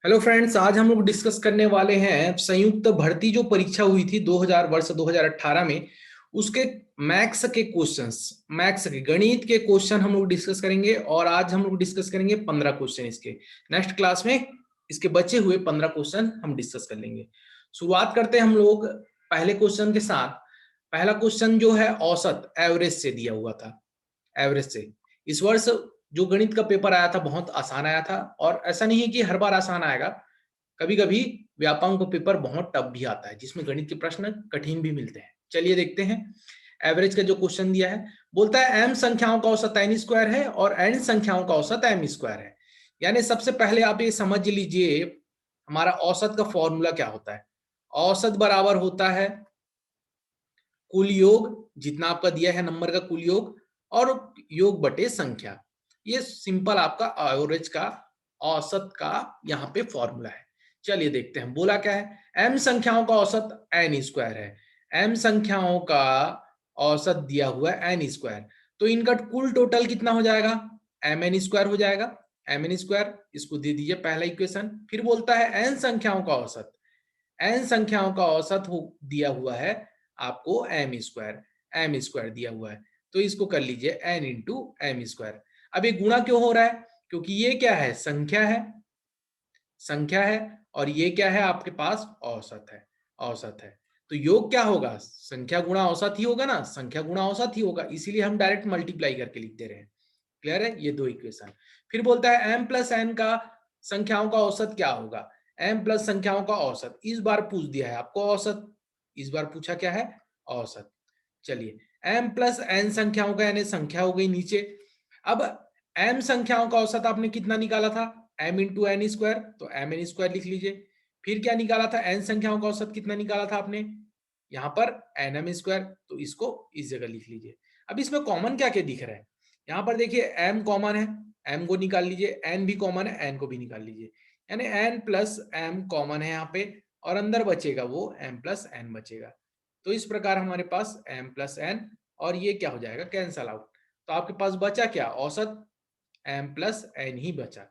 Hello friends, आज हम लोग डिस्कस करने वाले हैं संयुक्त भर्ती जो परीक्षा हुई थी 2018 में उसके मैथ्स के क्वेश्चंस। मैथ्स के गणित के क्वेश्चन हम लोग डिस्कस करेंगे और आज हम लोग डिस्कस करेंगे 15 क्वेश्चन इसके। नेक्स्ट क्लास में इसके बचे हुए 15 क्वेश्चन हम डिस्कस कर लेंगे। शुरुआत करते हैं हम लोग पहले क्वेश्चन के साथ। पहला क्वेश्चन जो है औसत एवरेज से दिया हुआ था। एवरेज से इस वर्ष जो गणित का पेपर आया था बहुत आसान आया था, और ऐसा नहीं है कि हर बार आसान आएगा। कभी कभी व्यापक पेपर बहुत टफ भी आता है जिसमें गणित के प्रश्न कठिन भी मिलते हैं। चलिए देखते हैं। एवरेज का जो क्वेश्चन दिया है, बोलता है एम संख्याओं का औसत एन स्क्वायर है और एन संख्याओं का औसत एम स्क्वायर है। यानी सबसे पहले आप ये समझ लीजिए हमारा औसत का फॉर्मूला क्या होता है। औसत बराबर होता है कुल योग, जितना आपका दिया है नंबर का कुल योग, और योग बटे संख्या। ये सिंपल आपका एवरेज का औसत का यहाँ पे फॉर्मूला है। चलिए देखते हैं बोला क्या है। एम संख्याओं का औसत एन स्क्वायर है। एम संख्याओं का औसत दिया हुआ है एन स्क्वायर, तो इनका कुल टोटल कितना हो जाएगा, एम एन स्क्वायर हो जाएगा। एम एन स्क्वायर इसको दे दीजिए पहला इक्वेशन। फिर बोलता है एन संख्याओं का औसत। एन संख्याओं का औसत दिया हुआ है आपको एम स्क्वायर। एम स्क्वायर दिया हुआ है तो इसको कर लीजिए एन इंटू एम स्क्वायर। अब ये गुणा क्यों हो रहा है, क्योंकि ये क्या है, संख्या है। संख्या है और ये क्या है आपके पास, औसत है। औसत है तो योग क्या होगा, संख्या गुणा औसत ही होगा ना, संख्या गुणा औसत ही होगा, इसीलिए हम डायरेक्ट मल्टीप्लाई करके लिख दे रहे हैं। क्लियर है, ये दो इक्वेशन। फिर बोलता है एम प्लस एन का संख्याओं का औसत क्या होगा। एम प्लस संख्याओं का औसत इस बार पूछ दिया है आपको औसत। इस बार पूछा क्या है, औसत। चलिए एम प्लस एन संख्याओं का, यानी संख्या हो गई नीचे। अब एम संख्याओं का औसत आपने कितना निकाला था, एम इंटू एन स्क्वायर, तो एम एन स्क्वायर लिख लीजिए। फिर क्या निकाला था, एन संख्याओं का औसत कितना निकाला था आपने, यहाँ पर एन एम स्क्वायर, तो इसको इस जगह लिख लीजिए। अब इसमें कॉमन क्या क्या दिख रहा है, यहाँ पर देखिए एम कॉमन है, एम को निकाल लीजिए। एन भी कॉमन है, एन को भी निकाल लीजिए। यानी एन प्लस एम कॉमन है यहाँ पे, और अंदर बचेगा वो एम प्लस एन बचेगा। तो इस प्रकार हमारे पास एम प्लस एन और ये क्या हो जाएगा, कैंसल आउट। तो आपके पास बचा क्या, औसत एम प्लस एन ही बचा।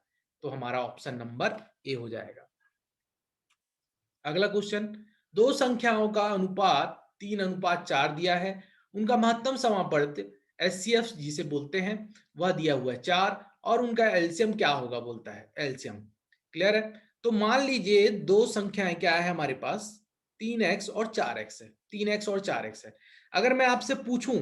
तो हमारा ऑप्शन नंबर ए हो जाएगा। अगला क्वेश्चन, दो संख्याओं का अनुपात 3:4 दिया है। उनका महत्तम समापवर्त एचसीएफ जिसे बोलते हैं वह दिया हुआ है 4, और उनका एलसीएम क्या होगा बोलता है, एलसीएम। क्लियर है। तो मान लीजिए दो संख्याएं क्या है हमारे पास, 3x और 4x है। 3x और 4x है। अगर मैं आपसे पूछूं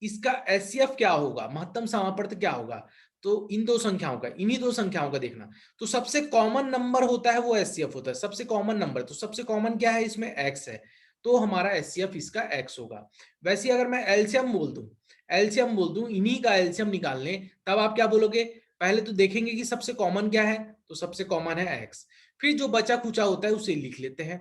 इसका एचसीएफ क्या होगा, महत्तम समापवर्त क्या होगा, तो इन दो संख्याओं का, इन्हीं दो संख्याओं का देखना। तो सबसे कॉमन नंबर होता है वो एचसीएफ होता है, सबसे कॉमन नंबर। तो सबसे कॉमन क्या है इसमें, एक्स है, तो हमारा एचसीएफ इसका एक्स होगा। वैसे अगर मैं एलसीएम बोल दूं, एलसीएम बोल दूं, इन्हीं का एलसीएम निकालने, तब आप क्या बोलोगे, पहले तो देखेंगे कि सबसे कॉमन क्या है, तो सबसे कॉमन है एक्स। फिर जो बचा खुचा होता है उसे लिख लेते हैं।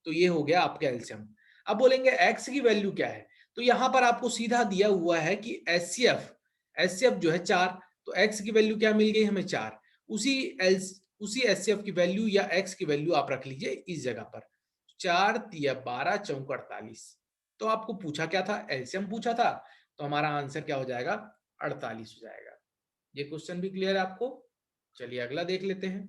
तो ये हो गया आपका एलसीएम। अब बोलेंगे एक्स की वैल्यू क्या है, तो यहां पर आपको सीधा दिया हुआ है कि एचसीएफ, एचसीएफ जो है 4, तो एक्स की वैल्यू क्या मिल गई हमें, 4। उसी उसी एचसीएफ की वैल्यू या एक्स की वैल्यू आप रख लीजिए इस जगह पर। 4 तिया 12 चौक 48। तो आपको पूछा क्या था, एलसीएम पूछा था, तो हमारा आंसर क्या हो जाएगा, 48 हो जाएगा। ये क्वेश्चन भी क्लियर है आपको। चलिए अगला देख लेते हैं।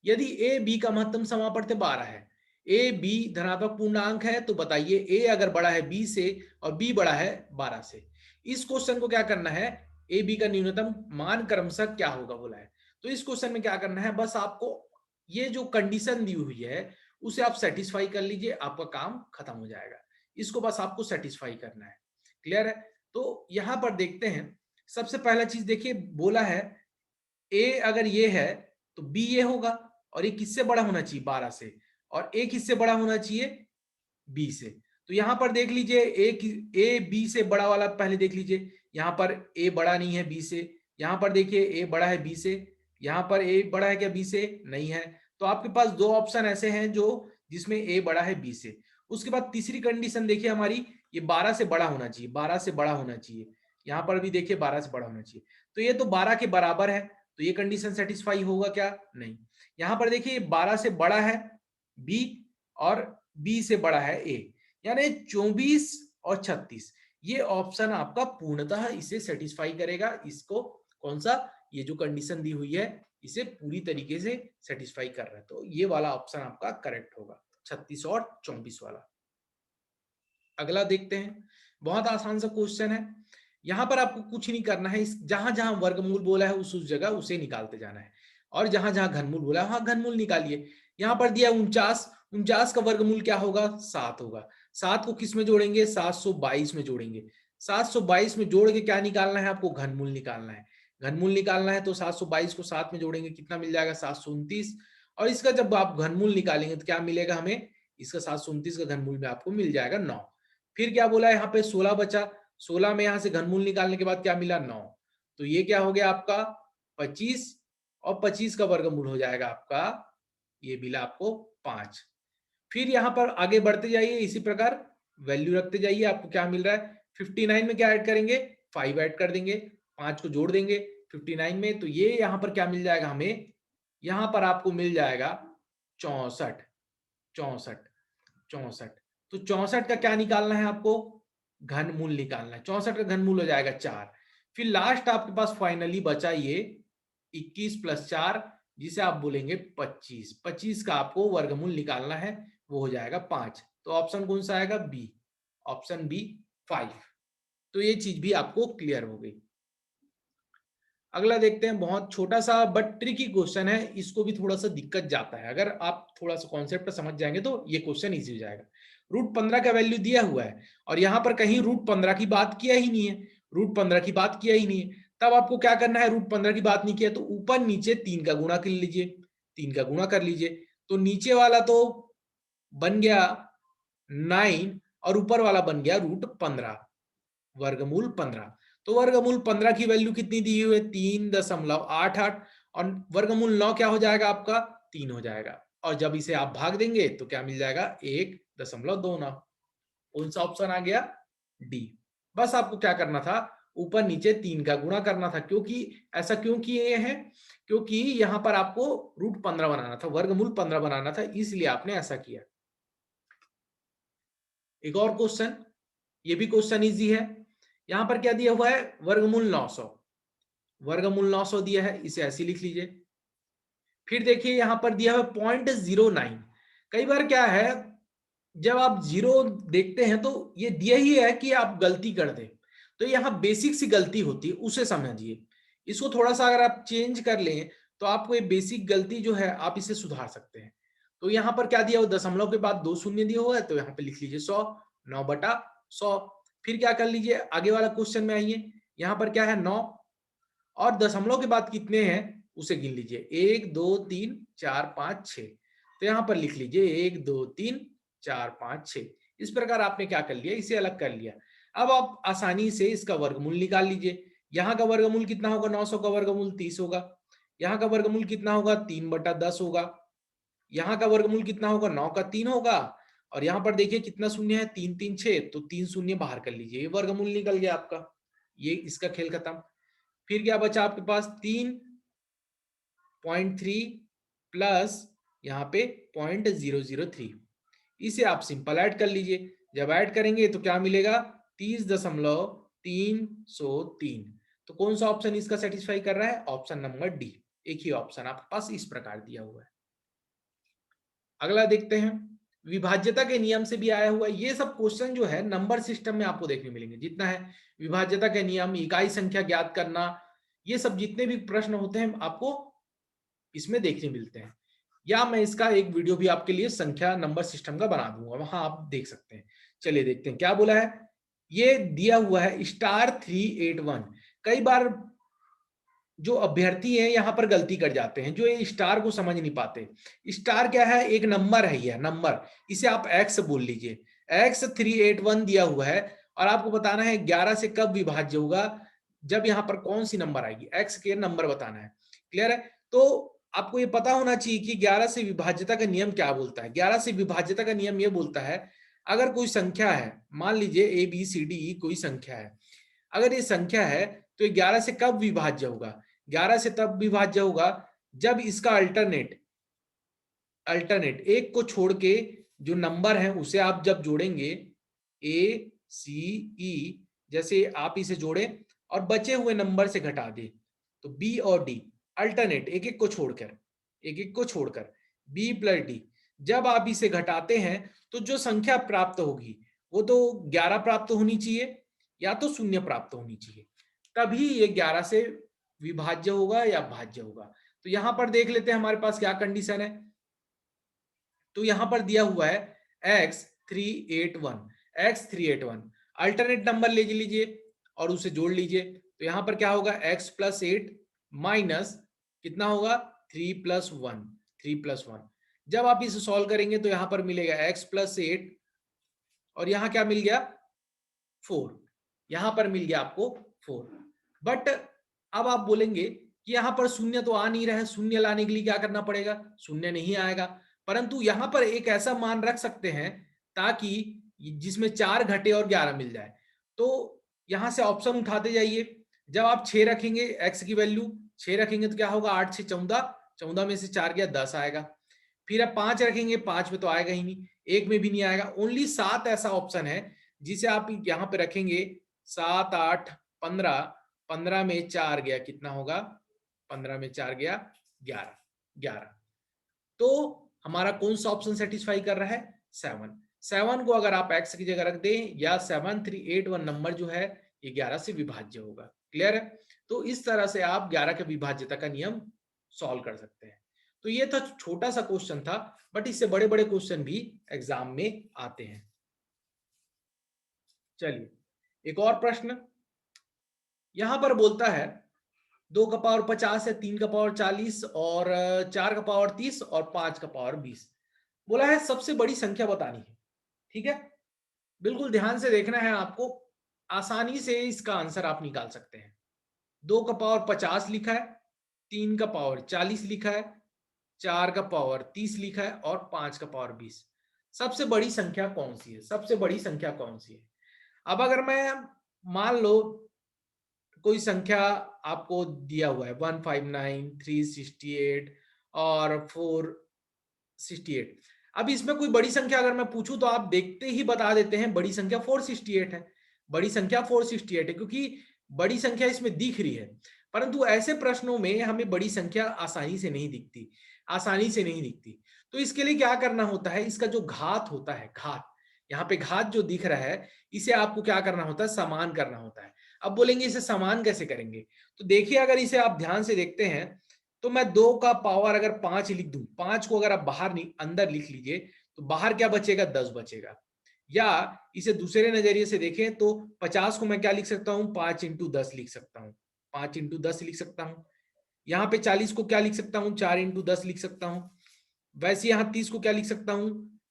यदि ए बी का महत्तम समापवर्त 12 है, ए बी धनात्मक पूर्णांक है, तो बताइए ए अगर बड़ा है बी से और बी बड़ा है 12 से, इस क्वेश्चन को क्या करना है, ए बी का न्यूनतम मान क्रमशः क्या होगा बोला है। तो इस क्वेश्चन में क्या करना है, बस आपको ये जो कंडीशन दी हुई है उसे आप सेटिस्फाई कर लीजिए, आपका काम खत्म हो जाएगा। इसको बस आपको सेटिस्फाई करना है। क्लियर है। तो यहां पर देखते हैं, सबसे पहला चीज देखिए, बोला है ए अगर ये है तो बी ये होगा, और ये किससे बड़ा होना चाहिए, 12 से, और ए किससे बड़ा होना चाहिए, बी से। तो यहां पर देख लीजिए ए बी से बड़ा वाला पहले देख लीजिए, यहां पर ए बड़ा नहीं है बी से। यहां पर देखिए ए बड़ा है बी से, यहां पर ए बड़ा है क्या बी से, नहीं है। तो आपके पास दो ऑप्शन ऐसे हैं जो जिसमें ए बड़ा है बी से। उसके बाद तीसरी कंडीशन देखिए हमारी, ये 12 से बड़ा होना चाहिए, 12 से बड़ा होना चाहिए। यहां पर भी देखिए 12 से बड़ा होना चाहिए, तो ये तो 12 के बराबर है, तो ये कंडीशन सेटिस्फाई होगा क्या, नहीं। यहां पर देखिए 12 से बड़ा है बी और बी से बड़ा है ए, यानी 24 और 36, ये ऑप्शन आपका पूर्णतः इसे सेटिस्फाई करेगा। इसको कौन सा, ये जो कंडीशन दी हुई है इसे पूरी तरीके से सेटिस्फाई कर रहा है। तो ये वाला ऑप्शन आपका करेक्ट होगा, 36 और 24 वाला। अगला देखते हैं, बहुत आसान सा क्वेश्चन है। यहां पर आपको कुछ नहीं करना है, इस जहां जहां वर्गमूल बोला है उस जगह उसे निकालते जाना है, और जहां जहां घनमूल बोला है वहां घनमूल निकालिए। यहाँ पर दिया 49, 49 का वर्गमूल क्या होगा? 7 होगा। 7 को किस में जोड़ेंगे? 722 में जोड़ेंगे। 722 में जोड़ के क्या निकालना है आपको? घनमूल निकालना है। घनमूल निकालना है तो 722 को 7 में जोड़ेंगे, कितना मिल जाएगा? 729। और इसका जब आप घनमूल निकालेंगे तो क्या मिलेगा हमें? इसका 729 का घनमूल में आपको मिल जाएगा 9। फिर क्या बोला है यहाँ पे? 16 बचा। 16 में यहां से घनमूल निकालने के बाद क्या मिला? 9। तो ये क्या हो गया आपका? 25, और 25 का वर्गमूल हो जाएगा आपका, ये मिला आपको 5। फिर यहां पर आगे बढ़ते जाइए, इसी प्रकार वैल्यू रखते जाइए। आपको क्या मिल रहा है? 59 में क्या ऐड करेंगे? 5 ऐड कर देंगे, 5 को जोड़ देंगे 59 में, तो ये यहां पर क्या मिल जाएगा हमें? यहां पर आपको मिल जाएगा 64। 64, 64। तो 64 का क्या निकालना है आपको? घनमूल निकालना है। 64 का घनमूल हो जाएगा 4। फिर लास्ट आपके पास फाइनली बचा ये 21 प्लस 4, जिसे आप बोलेंगे 25। 25 का आपको वर्गमूल निकालना है, वो हो जाएगा 5। तो ऑप्शन कौन सा आएगा? बी। Option B 5। तो ये चीज भी आपको क्लियर हो गई। अगला देखते हैं, बहुत छोटा सा बट ट्रिकी क्वेश्चन है, इसको भी थोड़ा सा दिक्कत जाता है। अगर आप थोड़ा सा कॉन्सेप्ट समझ जाएंगे तो ये क्वेश्चन इजी हो जाएगा। √15 का वैल्यू दिया हुआ है और यहाँ पर कहीं √15 की बात किया ही नहीं है, √15 की बात किया ही नहीं है। तब आपको क्या करना है? √15 की बात नहीं किया तो ऊपर नीचे 3 का गुणा कर लीजिए, 3 का गुणा कर लीजिए। तो नीचे वाला तो बन गया 9 और ऊपर वाला बन गया √15, वर्गमूल 15। तो वर्गमूल 15 की वैल्यू कितनी दी हुई है? 3.88, और वर्गमूल 9 क्या हो जाएगा आपका? 3 हो जाएगा। और जब इसे आप भाग देंगे तो क्या मिल जाएगा? 1.29। कौन सा ऑप्शन आ गया? डी। बस आपको क्या करना था? ऊपर नीचे 3 का गुणा करना था। क्योंकि ऐसा क्यों किए हैं? क्योंकि यहां पर आपको √15 बनाना था, वर्गमूल 15 बनाना था, इसलिए आपने ऐसा किया। एक और क्वेश्चन, ये भी क्वेश्चन इजी है। यहां पर क्या दिया हुआ है? वर्गमूल 900, वर्गमूल 900 दिया है, इसे ऐसे लिख लीजिए। फिर देखिए यहां पर दिया हुआ 0.09। कई बार क्या है, जब आप जीरो देखते हैं तो ये दिया ही है कि आप गलती कर दें, तो यहाँ बेसिक सी गलती होती है, उसे समझिए। इसको थोड़ा सा अगर आप चेंज कर लें तो आपको ये बेसिक गलती जो है आप इसे सुधार सकते हैं। तो यहाँ पर क्या दिया हुआ? दशमलव के बाद 2 शून्य दिया हुआ है, तो यहाँ पे लिख लीजिए 100, 9/100। फिर क्या कर लीजिए? आगे वाला क्वेश्चन में आइए, यहाँ पर क्या है? 9, और दशमलव के बाद कितने हैं उसे गिन लीजिए, 1 2 3 4 5 6। तो यहां पर लिख लीजिए 1 2 3 4 5 6। इस प्रकार आपने क्या कर लिया? इसे अलग कर लिया। अब आप आसानी से इसका वर्गमूल निकाल लीजिए। यहाँ का वर्गमूल कितना होगा? 900 का वर्गमूल 30 होगा। यहाँ का वर्गमूल कितना होगा? 3/10 होगा। यहाँ का वर्गमूल कितना होगा? 9 का 3 होगा। और यहाँ पर देखिए कितना शून्य है? 3 3 6, तो 3 शून्य बाहर कर लीजिए, ये वर्गमूल निकल गया आपका। ये इसका खेल खत्म। फिर क्या बचा आपके पास? 3.3 प्लस यहाँ पे 0.003, इसे आप सिंपल ऐड कर लीजिए। जब ऐड करेंगे तो क्या मिलेगा? 30.303। तो कौन सा ऑप्शन इसका सेटिस्फाई कर रहा है? Option number D. एक ही ऑप्शन आपके पास इस प्रकार दिया हुआ है। अगला देखते हैं, विभाज्यता के नियम से भी आया हुआ है। ये सब क्वेश्चन जो है नंबर सिस्टम में आपको देखने मिलेंगे, जितना है विभाज्यता के नियम, इकाई संख्या ज्ञात करना, ये सब जितने भी प्रश्न होते हैं आपको इसमें देखने मिलते हैं। या मैं इसका एक वीडियो भी आपके लिए संख्या नंबर सिस्टम का बना दूंगा, वहां आप देख सकते हैं। चलिए देखते हैं क्या बोला है। ये दिया हुआ है *381। कई बार जो अभ्यर्थी हैं यहाँ पर गलती कर जाते हैं, जो ये स्टार को समझ नहीं पाते। स्टार क्या है? एक नंबर है, यह नंबर, इसे आप एक्स बोल लीजिए। x381 दिया हुआ है और आपको बताना है 11 से कब विभाज्य होगा, जब यहाँ पर कौन सी नंबर आएगी, x के नंबर बताना है। क्लियर है? तो आपको ये पता होना चाहिए कि 11 से विभाज्यता का नियम क्या बोलता है। 11 से विभाज्यता का नियम ये बोलता है, अगर कोई संख्या है, मान लीजिए ABCDE कोई संख्या है, अगर ये संख्या है तो 11 से कब विभाज्य होगा? 11 से तब विभाज्य होगा जब इसका अल्टरनेट एक को छोड़ के जो नंबर है उसे आप जब जोड़ेंगे, ACE, जैसे आप इसे जोड़े और बचे हुए नंबर से घटा दे, तो बी और डी अल्टरनेट, एक एक को छोड़कर बी प्लस डी, जब आप इसे घटाते हैं तो जो संख्या प्राप्त होगी वो तो 11 प्राप्त होनी चाहिए या तो 0 प्राप्त होनी चाहिए, तभी ये 11 से विभाज्य होगा या भाज्य होगा। तो यहां पर देख लेते हैं हमारे पास क्या कंडीशन है। तो यहां पर दिया हुआ है x381 अल्टरनेट नंबर ले लीजिए और उसे जोड़ लीजिए। तो यहां पर क्या होगा, x प्लस 8 माइनस कितना होगा 3+1। जब आप इसे सॉल्व करेंगे तो यहां पर मिलेगा x प्लस 8 और यहां क्या मिल गया 4, यहां पर मिल गया आपको 4। बट अब आप बोलेंगे कि यहां पर शून्य तो आ नहीं रहा है, शून्य लाने के लिए क्या करना पड़ेगा, शून्य नहीं आएगा, परंतु यहां पर एक ऐसा मान रख सकते हैं ताकि जिसमें 4 घटे और 11 मिल जाए। तो यहां से ऑप्शन उठाते जाइए, जब आप 6 रखेंगे x की वैल्यू 6 रखेंगे तो क्या होगा 8 से 14, 14 में से 4 गया 10 आएगा। फिर आप 5 रखेंगे, 5 में तो आएगा ही नहीं, 1 में भी नहीं आएगा। ओनली 7 ऐसा ऑप्शन है जिसे आप यहाँ पे रखेंगे 7 8 15, 15 में 4 गया कितना होगा, 15 में 4 गया 11। तो हमारा कौन सा ऑप्शन सेटिस्फाई कर रहा है, 7 को अगर आप x की जगह रख दें या 7381 नंबर जो है ये 11 से विभाज्य होगा। क्लियर है। तो इस तरह से आप 11 के विभाज्यता का नियम सॉल्व कर सकते हैं। तो ये था छोटा सा क्वेश्चन था, बट इससे बड़े बड़े क्वेश्चन भी एग्जाम में आते हैं। चलिए एक और प्रश्न यहां पर बोलता है 2 का पावर 50 है, 3 का पावर 40 और 4 का पावर 30 और 5 का पावर 20। बोला है सबसे बड़ी संख्या बतानी है। ठीक है, बिल्कुल ध्यान से देखना है आपको, आसानी से इसका आंसर आप निकाल सकते हैं। 2 का पावर 50 लिखा है, 3 का पावर 40 लिखा है, 4 का पावर 30 लिखा है और 5 का पावर 20। सबसे बड़ी संख्या कौन सी है, सबसे बड़ी संख्या कौन सी है। अब अगर मैं मान लो कोई संख्या आपको दिया हुआ है 159, 368 और 468। अब इसमें कोई बड़ी संख्या अगर मैं पूछूं तो आप देखते ही बता देते हैं बड़ी संख्या 468 है, बड़ी संख्या 468 है, क्योंकि बड़ी संख्या इसमें दिख रही है। परंतु ऐसे प्रश्नों में हमें बड़ी संख्या आसानी से नहीं दिखती। तो इसके लिए क्या करना होता है, इसका जो घात होता है, घात यहाँ पे घात जो दिख रहा है इसे आपको क्या करना होता है, समान करना होता है। अब बोलेंगे इसे समान कैसे करेंगे, तो देखिए अगर इसे आप ध्यान से देखते हैं तो मैं 2 का पावर अगर 5 लिख दूं, 5 को अगर आप बाहर अंदर लिख लीजिए तो बाहर क्या बचेगा, 10 बचेगा। या इसे दूसरे नजरिए से देखें तो 50 को मैं क्या लिख सकता हूं, 5 इंटू 10 लिख सकता हूं, 5 इंटू 10 लिख सकता हूं। यहाँ पे 40 को क्या लिख सकता हूँ, 4 इंटू 10 लिख सकता हूँ। वैसे यहाँ 30 को क्या लिख सकता हूँ,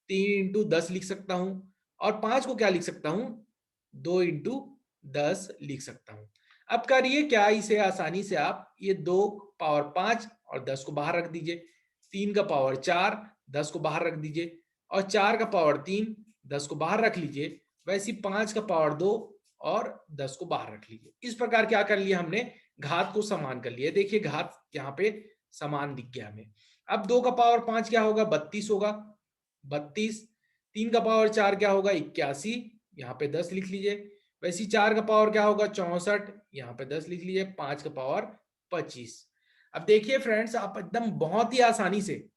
3 इंटू 10 लिख सकता हूँ। और 5 को क्या लिख सकता हूँ, 2 इंटू 10 लिख सकता हूँ। अब करिए क्या, इसे आसानी से आप ये 2 पावर 5 और 10 को बाहर रख दीजिए, 3 का पावर 4 10 को बाहर रख दीजिए और 4 का पावर 3 10 को बाहर रख लीजिए। वैसे 5 का पावर 2 और 10 को बाहर रख लीजिए। इस प्रकार क्या कर लिया हमने, घात को समान कर लिया। देखिए घात यहाँ पे समान दिख गया हमें। अब 2 का पावर 5 क्या होगा, 32 होगा, 32। 3 का पावर 4 क्या होगा, 81, यहाँ पे 10 लिख लीजिए। वैसे 4 का पावर क्या होगा, 64, यहाँ पे 10 लिख लीजिए। 5 का पावर 25। अब देखिए फ्रेंड्स, आप एकदम बहुत ही आसानी से,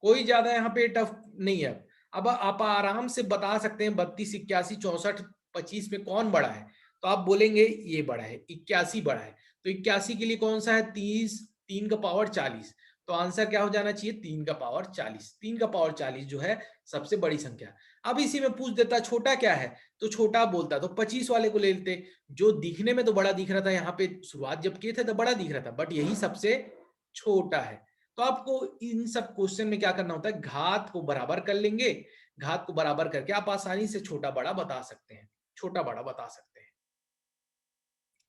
कोई ज्यादा यहाँ पे टफ नहीं है। अब आप आराम से बता सकते हैं 32, 81, 64, 25 में कौन बड़ा है। तो आप बोलेंगे ये बड़ा है, 81 बड़ा है। तो 81 के लिए कौन सा है, 30, 3 का पावर 40। तो आंसर क्या हो जाना चाहिए, 3 का पावर 40। 3 का पावर 40 जो है सबसे बड़ी संख्या। अब इसी में पूछ देता छोटा क्या है, तो छोटा बोलता तो 25 वाले को ले लेते, जो दिखने में तो बड़ा दिख रहा था, यहाँ पे शुरुआत जब किए थे तो बड़ा दिख रहा था, बट यही सबसे छोटा है। तो आपको इन सब क्वेश्चन में क्या करना होता है, घात को बराबर कर लेंगे। घात को बराबर करके आप आसानी से छोटा बड़ा बता सकते हैं, छोटा बड़ा बता सकते हैं।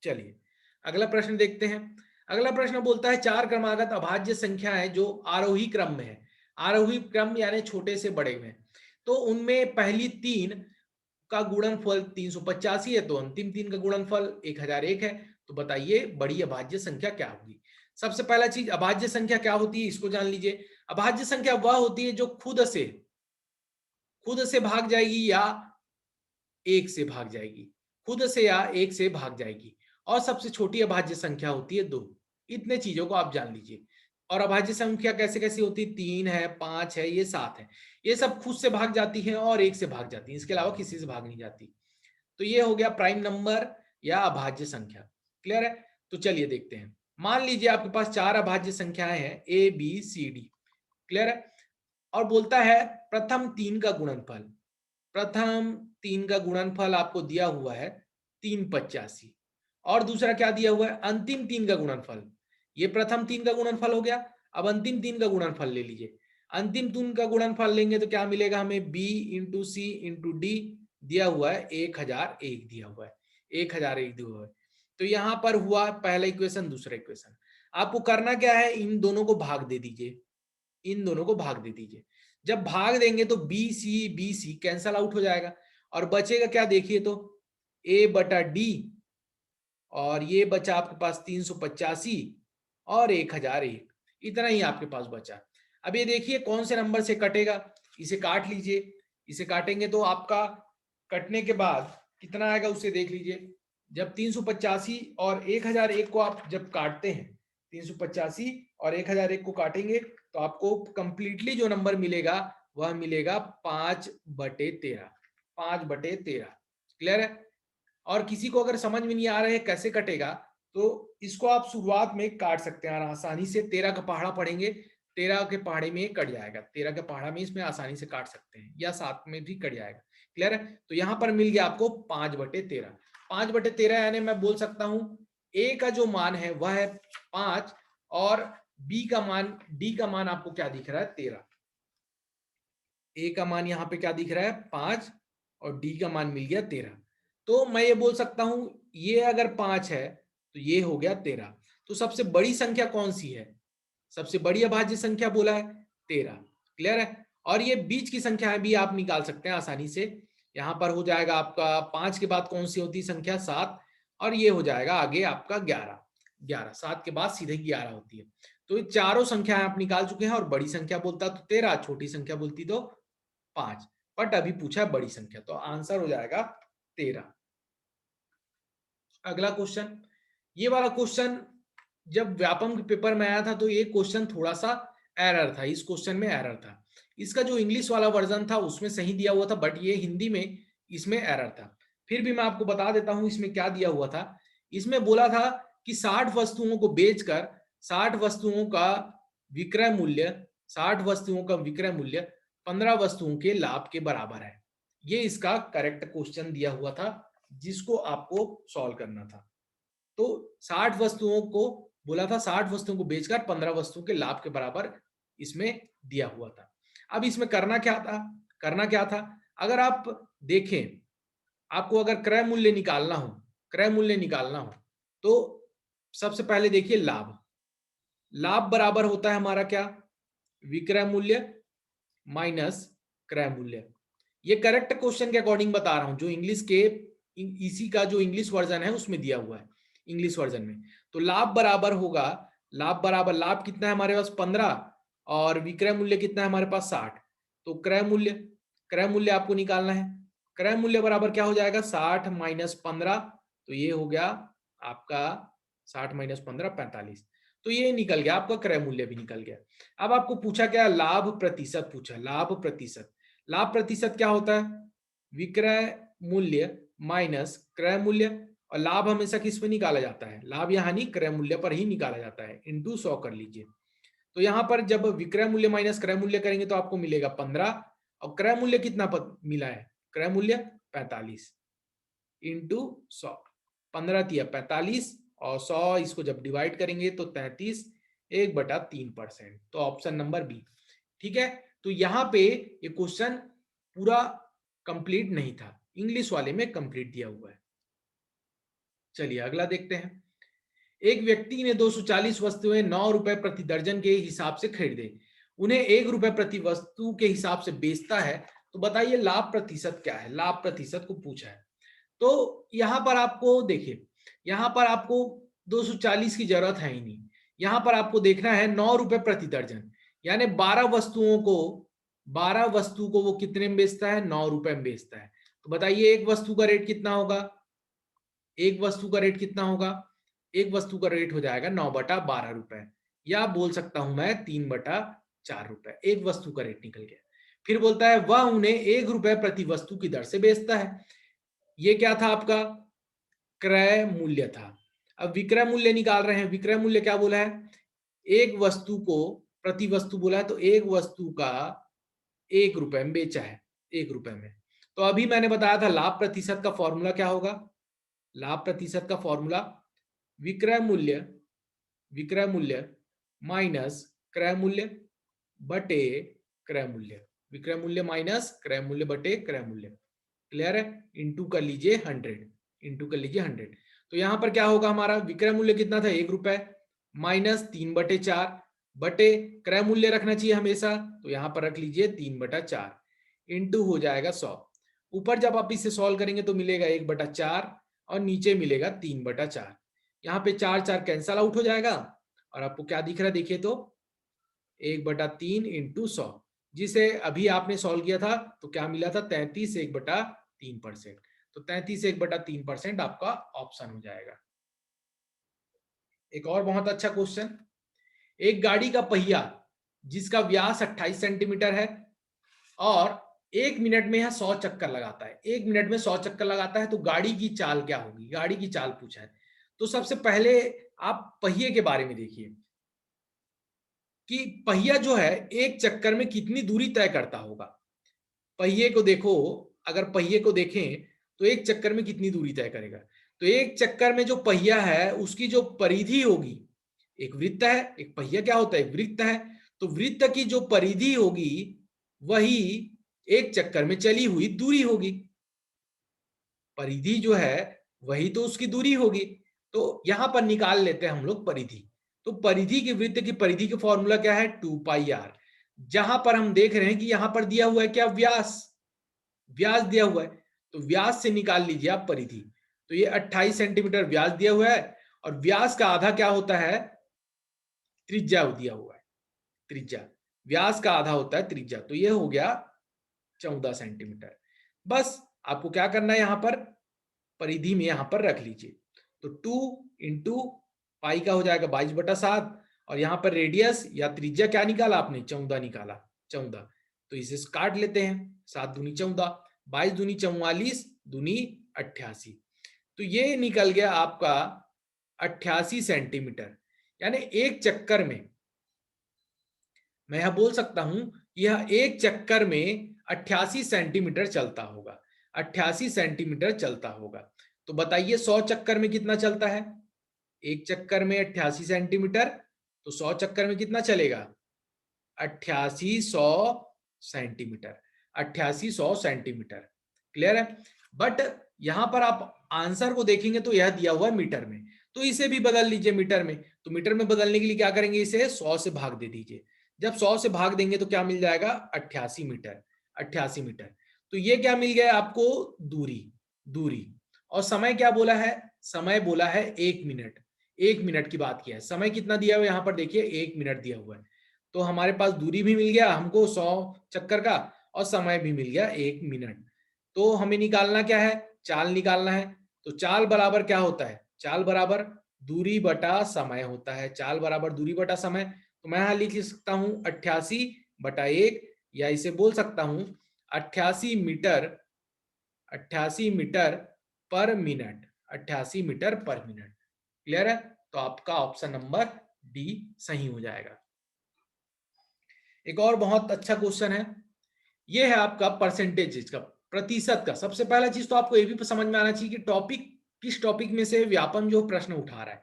चलिए अगला प्रश्न देखते हैं। अगला प्रश्न बोलता है 4 क्रमागत अभाज्य संख्या है जो आरोही क्रम में है। आरोही क्रम यानी छोटे से बड़े में। तो उनमें पहली 3 का गुणनफल 385 है, तो अंतिम 3 का गुणनफल 1001 है। तो बताइए बड़ी अभाज्य संख्या क्या होगी। सबसे पहला चीज, अभाज्य संख्या क्या होती है इसको जान लीजिए। अभाज्य संख्या वह होती है जो खुद से भाग जाएगी या एक से भाग जाएगी, खुद से या एक से भाग जाएगी। और सबसे छोटी अभाज्य संख्या होती है 2। इतने चीजों को आप जान लीजिए। और अभाज्य संख्या कैसे कैसी होती है, 3 है, 5 है, ये 7 है। ये सब खुद से भाग जाती है और 1 से भाग जाती है, इसके अलावा किसी से भाग नहीं जाती। तो ये हो गया प्राइम नंबर या अभाज्य संख्या। क्लियर है? तो चलिए देखते हैं। मान लीजिए आपके पास 4 अभाज्य संख्याएं हैं, A B C D. Clear है? और बोलता है प्रथम 3 का गुणनफल। प्रथम 3 का गुणनफल आपको दिया हुआ है 385। और दूसरा क्या दिया हुआ है, अंतिम 3 का गुणनफल। ये प्रथम 3 का गुणनफल हो गया। अब अंतिम 3 का गुणनफल ले लीजिए। अंतिम 3 का गुणनफल लेंगे तो क्या मिलेगा हमें, बी इंटू सी इंटू डी दिया हुआ है 1001 दिया हुआ है, 1001 दिया हुआ है। तो यहां पर हुआ पहला इक्वेशन, दूसरा इक्वेशन। आपको करना क्या है, इन दोनों को भाग दे दीजिए, इन दोनों को भाग दे दीजिए। जब भाग देंगे तो बी सी कैंसल आउट हो जाएगा और बचेगा क्या, देखिए तो ए बटा डी, और ये बचा आपके पास 385 और 1001, इतना ही आपके पास बचा। अब ये देखिए कौन से नंबर से कटेगा, इसे काट लीजिए। इसे काटेंगे तो आपका कटने के बाद कितना आएगा उसे देख लीजिए। जब 385 और 1001 को आप जब काटते हैं, 385 और 1001 को काटेंगे तो आपको कंप्लीटली जो नंबर मिलेगा वह मिलेगा 5/13, 5/13। क्लियर है? और किसी को अगर समझ में नहीं आ रहा है कैसे कटेगा तो इसको आप शुरुआत में काट सकते हैं आसानी से। 13 का पहाड़ा पढ़ेंगे, 13 के पहाड़े में कट जाएगा, 13 के पहाड़ा में इसमें आसानी से काट सकते हैं, या 7 में भी कट जाएगा। क्लियर है? तो यहां पर मिल गया आपको 5/13। 5/13 यानी मैं बोल सकता हूं ए का जो मान है वह है 5 और बी का मान, डी का मान आपको क्या दिख रहा है, 13। ए का मान यहाँ पे क्या दिख रहा है 5 और डी का मान मिल गया 13। तो मैं ये बोल सकता हूं ये अगर 5 है तो ये हो गया 13। तो सबसे बड़ी संख्या कौन सी है, सबसे बड़ी अभाज्य संख्या बोला है 13। क्लियर है? और ये बीच की संख्या भी आप निकाल सकते हैं आसानी से। यहां पर हो जाएगा आपका 5 के बाद कौन सी होती है संख्या, 7, और ये हो जाएगा आगे आपका 11। 11, 7 के बाद सीधे 11 होती है। तो ये चारों संख्याएं आप निकाल चुके हैं, और बड़ी संख्या बोलता तो 13, छोटी संख्या बोलती तो 5, बट अभी पूछा है बड़ी संख्या, तो आंसर हो जाएगा 13। अगला क्वेश्चन, ये वाला क्वेश्चन जब व्यापम के पेपर में आया था तो ये क्वेश्चन थोड़ा सा एरर था, इस क्वेश्चन में एरर था। इसका जो इंग्लिश वाला वर्जन था उसमें सही दिया हुआ था, बट ये हिंदी में इसमें एरर था। फिर भी मैं आपको बता देता हूं इसमें क्या दिया हुआ था। इसमें बोला था कि 60 वस्तुओं को बेचकर 60 वस्तुओं का विक्रय मूल्य 60 वस्तुओं का विक्रय मूल्य 15 वस्तुओं के लाभ के बराबर है। ये इसका करेक्ट क्वेश्चन दिया हुआ था जिसको आपको सॉल्व करना था। तो 60 वस्तुओं को बोला था, 60 वस्तुओं को बेचकर 15 वस्तुओं के लाभ के बराबर इसमें दिया हुआ था। अब इसमें करना क्या था, करना क्या था, अगर आप देखें, आपको अगर क्रय मूल्य निकालना हो, क्रय मूल्य निकालना हो तो सबसे पहले देखिए लाभ, लाभ बराबर होता है हमारा क्या, विक्रय मूल्य माइनस क्रय मूल्य। ये करेक्ट क्वेश्चन के अकॉर्डिंग बता रहा हूं, जो इंग्लिश के इसी का जो इंग्लिश वर्जन है उसमें दिया हुआ है, इंग्लिश वर्जन में। तो लाभ बराबर होगा, लाभ बराबर, लाभ कितना है हमारे पास 15 और विक्रय मूल्य कितना है हमारे पास 60। तो क्रय मूल्य, क्रय मूल्य आपको निकालना है। क्रय मूल्य बराबर क्या हो जाएगा 60 माइनस 15, तो ये हो गया आपका 60 माइनस 15 45। तो ये निकल गया, आपका क्रय मूल्य भी निकल गया। अब आपको पूछा क्या, लाभ प्रतिशत पूछा, लाभ प्रतिशत। लाभ प्रतिशत क्या होता है, विक्रय मूल्य माइनस क्रय मूल्य, और लाभ हमेशा किस पे निकाला जाता है, लाभ या हानि क्रय मूल्य पर ही निकाला जाता है, इंटू 100 कर लीजिए। तो यहां पर जब विक्रय मूल्य माइनस क्रय मूल्य करेंगे तो आपको मिलेगा 15, और क्रय मूल्य कितना मिला है, क्रय मूल्य 45 इंटू 100, 15 तिया 45 और 100 इसको जब डिवाइड करेंगे तो 33, 1/3%। तो ऑप्शन नंबर बी ठीक है। तो यहां पे ये क्वेश्चन पूरा कंप्लीट नहीं था, इंग्लिश वाले में कंप्लीट दिया हुआ है। चलिए अगला देखते हैं। एक व्यक्ति ने 240 वस्तुएं 9 रुपए प्रति दर्जन के हिसाब से खरीदे, उन्हें 1 रुपए प्रति वस्तु के हिसाब से बेचता है, तो बताइए लाभ प्रतिशत क्या है, लाभ प्रतिशत को पूछा है। तो यहां पर आपको देखिए, यहां पर आपको 240 की जरूरत है ही नहीं, यहां पर आपको देखना है 9 रुपए प्रति दर्जन, यानी 12 वस्तुओं को, 12 वस्तु को वो कितने में बेचता है, 9 रुपए में बेचता है। तो बताइए एक वस्तु का रेट कितना होगा, एक वस्तु का रेट कितना होगा, एक वस्तु का रेट हो जाएगा 9/12 रुपए, या बोल सकता हूं मैं 3/4 रुपए, एक वस्तु का रेट निकल गया। फिर बोलता है वह उन्हें 1 रुपए प्रति वस्तु की दर से बेचता है। ये क्या था आपका, क्रय मूल्य था। अब विक्रय मूल्य निकाल रहे हैं। विक्रय मूल्य क्या बोला है, एक वस्तु को प्रति वस्तु बोला है, तो एक वस्तु का 1 रुपए में बेचा है, 1 रुपए में। तो अभी मैंने बताया था लाभ प्रतिशत का फॉर्मूला क्या होगा, लाभ प्रतिशत का फॉर्मूला विक्रय मूल्य, विक्रय मूल्य माइनस क्रय मूल्य बटे क्रय मूल्य, विक्रय मूल्य माइनस क्रय मूल्य बटे क्रय मूल्य। क्लियर है, इंटू कर लीजिए 100, इंटू कर लीजिए 100। तो यहां पर क्या होगा, हमारा विक्रय मूल्य कितना था 1 रुपए, माइनस 3/4 बटे क्रय मूल्य रखना चाहिए हमेशा, तो यहां पर रख लीजिए 3/4, इंटू हो जाएगा 100। ऊपर जब आप इसे सॉल्व करेंगे तो मिलेगा 1/4 और नीचे मिलेगा 3/4। यहाँ पे 4 कैंसल आउट हो जाएगा और आपको क्या दिख रहा है देखिए तो 1/3 इंटू 100, जिसे अभी आपने सॉल्व किया था तो क्या मिला था 33 1/3%। तो 33 1/3% आपका ऑप्शन हो जाएगा। एक और बहुत अच्छा क्वेश्चन, एक गाड़ी का पहिया जिसका व्यास 28 सेंटीमीटर है और 1 मिनट में यह 100 चक्कर लगाता है, 1 मिनट में 100 चक्कर लगाता है, तो गाड़ी की चाल क्या होगी, गाड़ी की चाल पूछा है। तो सबसे पहले आप पहिए के बारे में देखिए कि पहिया जो है एक चक्कर में कितनी दूरी तय करता होगा। पहिए को देखो, अगर पहिए को देखें तो एक चक्कर में कितनी दूरी तय करेगा, तो एक चक्कर में जो पहिया है उसकी जो परिधि होगी, एक वृत्त है, एक पहिया क्या होता है, वृत्त है, तो वृत्त की जो परिधि होगी वही एक चक्कर में चली हुई दूरी होगी। परिधि जो है वही तो उसकी दूरी होगी। तो यहां पर निकाल लेते हैं हम लोग परिधि। तो परिधि की, वृत्त की परिधि का फॉर्मूला क्या है 2πr। जहां पर हम देख रहे हैं कि यहां पर दिया हुआ है क्या, व्यास, व्यास दिया हुआ है, तो व्यास से निकाल लीजिए आप परिधि। तो ये 28 सेंटीमीटर व्यास दिया हुआ है और व्यास का आधा क्या होता है, त्रिज्या दिया हुआ है, त्रिज्या, व्यास का आधा होता है त्रिज्या, तो ये हो गया 14 सेंटीमीटर। बस आपको क्या करना है, यहां पर परिधि में यहां पर रख लीजिए। तो 2 इंटू पाई का हो जाएगा 22/7 और यहां पर रेडियस या त्रिज्या क्या निकाला आपने, 14 निकाला, 14। तो इसे काट लेते हैं, 7 दूनी 14, 22 दूनी 44, दूनी 88, तो ये निकल गया आपका 88 सेंटीमीटर। यानी एक चक्कर में, मैं यह बोल सकता हूं यह एक चक्कर में 88 सेंटीमीटर चलता होगा, 88 सेंटीमीटर चलता होगा। तो बताइए 100 चक्कर में कितना चलता है, एक चक्कर में 88 सेंटीमीटर, तो 100 चक्कर में कितना चलेगा 88 100 सेंटीमीटर, 88 100 सेंटीमीटर। क्लियर है। बट यहां पर आप आंसर को देखेंगे तो यह दिया हुआ है मीटर में, तो इसे भी बदल लीजिए मीटर में। तो मीटर में बदलने के लिए क्या करेंगे, इसे 100 से भाग दे दीजिए। जब 100 से भाग देंगे तो क्या मिल जाएगा 88 मीटर, 88 मीटर। तो ये क्या मिल गया आपको, दूरी, दूरी। और समय क्या बोला है, समय बोला है 1 मिनट, 1 मिनट की बात किया है। समय कितना दिया हुआ है यहाँ पर देखिए 1 मिनट दिया हुआ है। तो हमारे पास दूरी भी मिल गया हमको 100 चक्कर का और समय भी मिल गया 1 मिनट। तो हमें निकालना क्या है, चाल निकालना है। तो चाल बराबर क्या होता है, चाल बराबर दूरी बटा समय होता है, चाल बराबर दूरी बटा समय। तो मैं यहां लिख सकता हूं 88/1, या इसे बोल सकता हूं 88 मीटर, 88 मीटर पर मिनट, 88 मीटर पर मिनट। क्लियर है। तो आपका ऑप्शन नंबर डी सही हो जाएगा। एक और बहुत अच्छा क्वेश्चन है, ये है आपका परसेंटेज का, प्रतिशत का। सबसे पहला चीज तो आपको ये भी समझ में आना चाहिए कि टॉपिक, किस टॉपिक में से व्यापम जो प्रश्न उठा रहा है।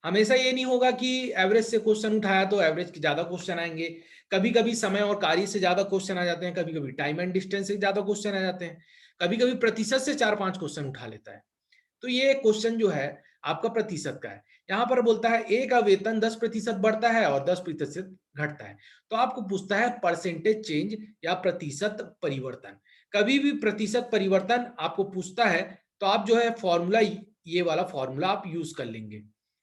हमेशा ये नहीं होगा कि एवरेज से क्वेश्चन उठाया तो एवरेज के ज्यादा क्वेश्चन आएंगे। कभी कभी समय और कार्य से ज्यादा क्वेश्चन आ जाते हैं, कभी कभी टाइम एंड डिस्टेंस से ज्यादा क्वेश्चन आ जाते हैं, कभी कभी प्रतिशत से 4-5 क्वेश्चन उठा लेता है। तो ये क्वेश्चन जो है आपका प्रतिशत का है। यहां पर बोलता है ए का वेतन 10% बढ़ता है और 10% घटता है। तो आपको पूछता है परसेंटेज चेंज या प्रतिशत परिवर्तन। कभी भी प्रतिशत परिवर्तन आपको पूछता है तो आप जो है फॉर्मूला, ये वाला फॉर्मूला आप यूज कर लेंगे।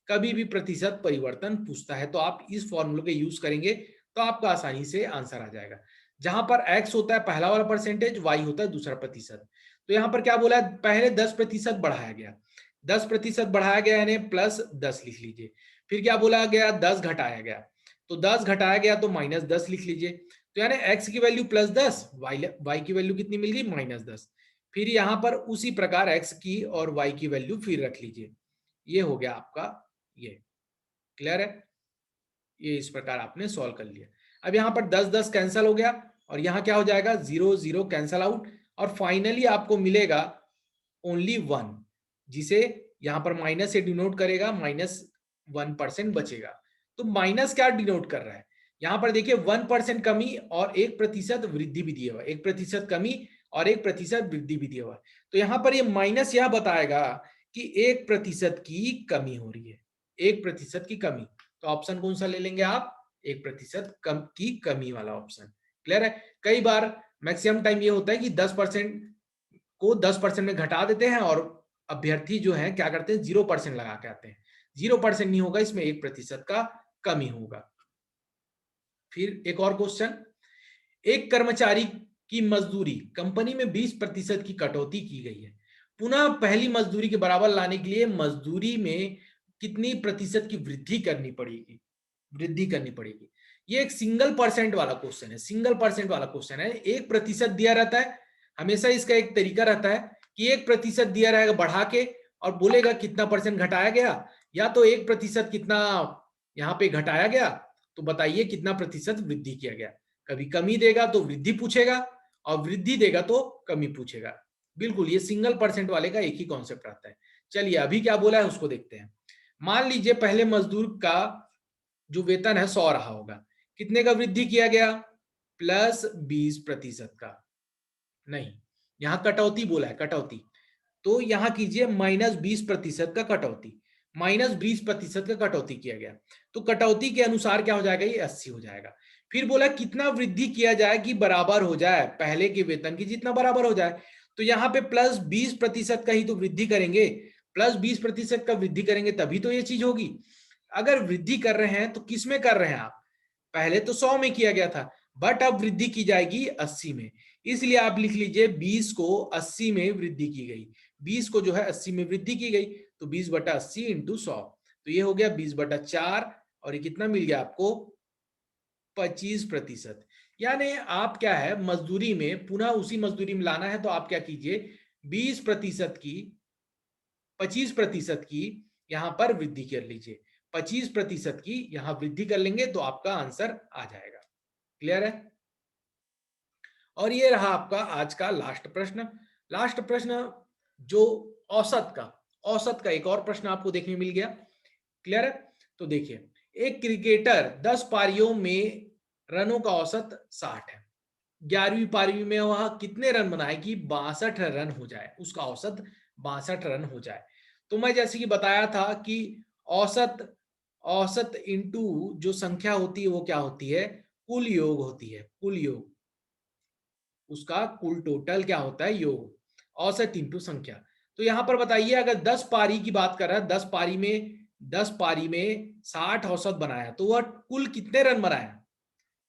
कभी भी प्रतिशत परिवर्तन पूछता है तो आप इस फॉर्मूले के यूज करेंगे तो आपका आसानी से आंसर आ जाएगा। जहां पर एक्स होता है पहला वाला परसेंटेज, वाई होता है दूसरा प्रतिशत। तो यहां पर क्या बोला है, पहले 10% बढ़ाया गया, 10% बढ़ाया गया यानी +10 लिख लीजिए। फिर क्या बोला गया, 10 घटाया गया, तो 10 घटाया गया तो -10 लिख लीजिए। तो यानी x की वैल्यू +10, y की वैल्यू कितनी मिल गई, -10। फिर यहाँ पर उसी प्रकार x की और y की वैल्यू फिर रख लीजिए। ये हो गया आपका, ये क्लियर है। ये इस प्रकार आपने सॉल्व कर लिया। अब यहाँ पर 10 कैंसिल हो गया और यहाँ क्या हो जाएगा, 0 0 कैंसिल आउट, और फाइनली आपको मिलेगा ओनली 1, जिसे यहाँ पर माइनस से डिनोट करेगा, -1% बचेगा। तो माइनस क्या डिनोट कर रहा है, यहाँ पर देखिए 1% कमी और 1% वृद्धि भी दिया हुआ है, 1% कमी और 1% वृद्धि भी दिया हुआ है। तो यहाँ पर ये माइनस यह बताएगा कि 1% की कमी हो रही है, 1% की कमी। तो ऑप्शन कौन सा ले लेंगे आप, 1% कम की कमी वाला ऑप्शन। क्लियर है। कई बार मैक्सिमम टाइम ये होता है कि 10% को 10% में घटा देते हैं और अभ्यर्थी जो है क्या करते हैं, 0% लगा के आते हैं। 0% नहीं होगा, इसमें 1% का कमी होगा। फिर एक और क्वेश्चन, एक कर्मचारी की मजदूरी कंपनी में 20% की कटौती की गई है, पुनः पहली मजदूरी के बराबर लाने के लिए मजदूरी में कितनी प्रतिशत की वृद्धि करनी पड़ेगी, वृद्धि करनी पड़ेगी। ये एक सिंगल परसेंट वाला क्वेश्चन है, सिंगल परसेंट वाला क्वेश्चन है। 1% दिया रहता है, हमेशा इसका एक तरीका रहता है कि 1% दिया रहेगा बढ़ा के और बोलेगा कितना परसेंट घटाया गया, या तो 1% कितना यहाँ पे घटाया गया तो बताइए कितना प्रतिशत वृद्धि किया गया। कभी कमी देगा तो वृद्धि पूछेगा और वृद्धि देगा तो कमी पूछेगा। बिल्कुल ये सिंगल परसेंट वाले का एक ही कॉन्सेप्ट आता है। चलिए अभी क्या बोला है उसको देखते हैं। मान लीजिए पहले मजदूर का जो वेतन है 100 रहा होगा, कितने का वृद्धि किया गया, +20% का। नहीं, यहां कटौती बोला है, कटौती, तो यहां कीजिए -20% का कटौती, -20% का कटौती किया गया। तो कटौती के अनुसार क्या हो जाएगा, ये 80 हो जाएगा। फिर बोला कितना वृद्धि किया जाए कि बराबर हो जाए पहले के वेतन की जितना बराबर हो जाए। तो यहाँ पे +20% का ही तो वृद्धि करेंगे, +20% का वृद्धि करेंगे तभी तो ये चीज होगी। अगर वृद्धि कर रहे हैं तो किस में कर रहे हैं आप, पहले तो 100 में किया गया था, बट अब वृद्धि की जाएगी 80 में। इसलिए आप लिख लीजिए 20 को 80 में वृद्धि की गई, 20 को जो है 80 में वृद्धि की गई, तो 20/80 इंटू 100, तो ये हो गया 20/4 और ये कितना मिल गया आपको, 25%। यानी आप क्या है मजदूरी में पुनः उसी मजदूरी में लाना है तो आप क्या कीजिए 20% की 25% की यहां पर वृद्धि कर लीजिए, 25% की यहां वृद्धि कर लेंगे तो आपका आंसर आ जाएगा। क्लियर है। और ये रहा आपका आज का लास्ट प्रश्न। लास्ट प्रश्न जो औसत का एक और प्रश्न आपको देखने मिल गया। क्लियर है। तो देखिए एक क्रिकेटर 10 पारियों में रनों का औसत 60 है, 11वीं पारी में वह कितने रन बनाए कि 62 रन हो जाए, उसका औसत 62 रन हो जाए। तो मैं जैसे कि बताया था कि औसत औसत इंटू जो संख्या होती है वो क्या होती है, कुल योग होती है, कुल योग, उसका कुल टोटल क्या होता है, योग, औसत इंटू संख्या। तो यहां पर बताइए अगर 10 पारी की बात कर रहा है, 10 पारी में 60 औसत बनाया तो वह कुल कितने रन बनाया,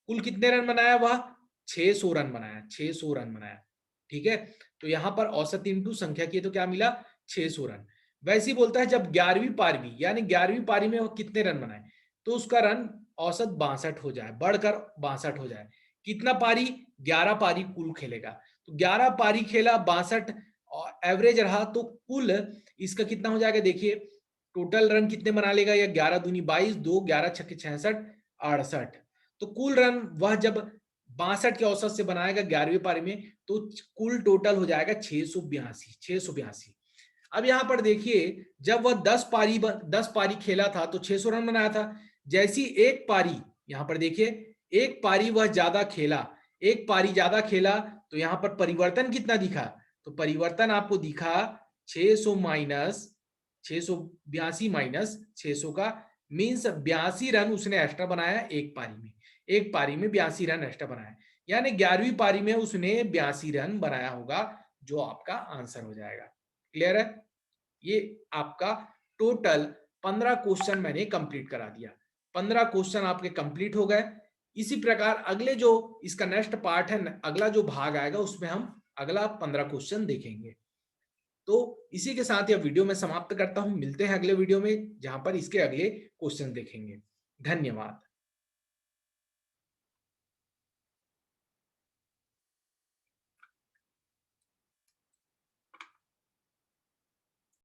कुल कितने रन बनाया, वह 600 रन बनाया, 600 रन बनाया। ठीक है। तो यहां पर औसत इंटू संख्या की तो क्या मिला, 600 रन। वैसे ही बोलता है जब 11वीं पारी यानी 11वीं पारी में वो कितने रन बनाए, तो उसका रन औसत 62 हो जाए, बढ़कर 62 हो जाए। कितना पारी, 11 पारी कुल खेलेगा, तो 11 पारी खेला 62 एवरेज रहा, तो कुल इसका कितना हो जाएगा, देखिए टोटल रन कितने बना लेगा, या 11 दूनी 22, 2 11 छक्के 66, 68। तो कुल रन वह जब 62 के औसत से बनाएगा 11वीं पारी में तो कुल टोटल हो जाएगा 682। अब यहां पर देखिए जब वह 10 पारी खेला था तो 600 रन बनाया था। जैसी एक पारी, यहां पर देखिए एक पारी वह ज्यादा खेला, एक पारी ज्यादा खेला, तो यहां पर परिवर्तन कितना दिखा, तो परिवर्तन आपको दिखा 600 माइनस 682 माइनस 600 का, मीन्स 82 रन उसने एक्स्ट्रा बनाया एक पारी में, एक पारी में 82 रन एक्स्ट्रा बनाया, यानी 11वीं पारी में उसने 82 रन बनाया होगा, जो आपका आंसर हो जाएगा। क्लियर है। ये आपका टोटल 15 क्वेश्चन मैंने कंप्लीट करा दिया, 15 क्वेश्चन आपके कंप्लीट हो गए। इसी प्रकार अगले जो इसका नेक्स्ट पार्ट है, अगला जो भाग आएगा उसमें हम अगला 15 क्वेश्चन देखेंगे। तो इसी के साथ यह वीडियो मैं समाप्त करता हूं। मिलते हैं अगले वीडियो में, जहां पर इसके अगले क्वेश्चन देखेंगे। धन्यवाद।